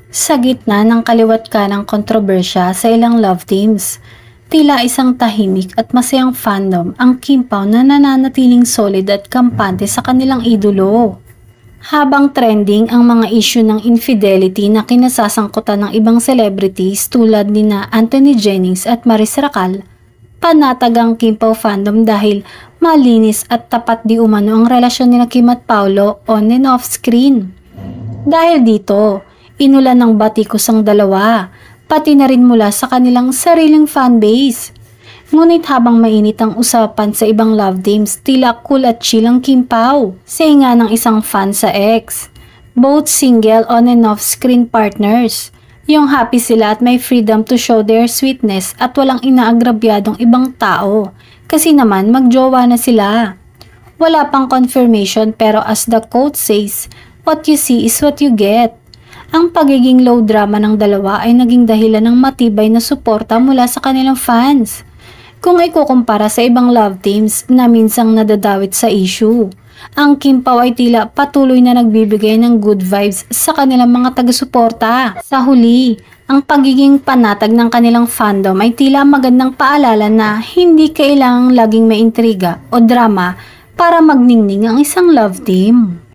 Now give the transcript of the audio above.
Sa gitna ng kaliwat kanang kontrobersya sa ilang love teams, tila isang tahimik at masayang fandom ang Kim Pao na nananatiling solid at kampante sa kanilang idolo. Habang trending ang mga issue ng infidelity na kinasasangkutan ng ibang celebrities tulad nina Anthony Jennings at Maris Racal, panatag ang Kim Pao fandom dahil malinis at tapat di umano ang relasyon nila Kim at Paolo on and off screen. Dahil dito, inulan ng batikos ang dalawa, pati na rin mula sa kanilang sariling fanbase. Ngunit habang mainit ang usapan sa ibang love teams, tila cool at chill ang Kim Pao. Say nga ng isang fan sa X, both single on and off screen partners. Yung happy sila at may freedom to show their sweetness at walang inaagrabyadong ibang tao. Kasi naman magjowa na sila. Wala pang confirmation pero as the quote says, what you see is what you get. Ang pagiging low drama ng dalawa ay naging dahilan ng matibay na suporta mula sa kanilang fans. Kung ikukumpara sa ibang love teams na minsang nadadawit sa issue, ang Kim Pao ay tila patuloy na nagbibigay ng good vibes sa kanilang mga taga-suporta. Sa huli, ang pagiging panatag ng kanilang fandom ay tila magandang paalala na hindi kailangang laging may intriga o drama para magningning ang isang love team.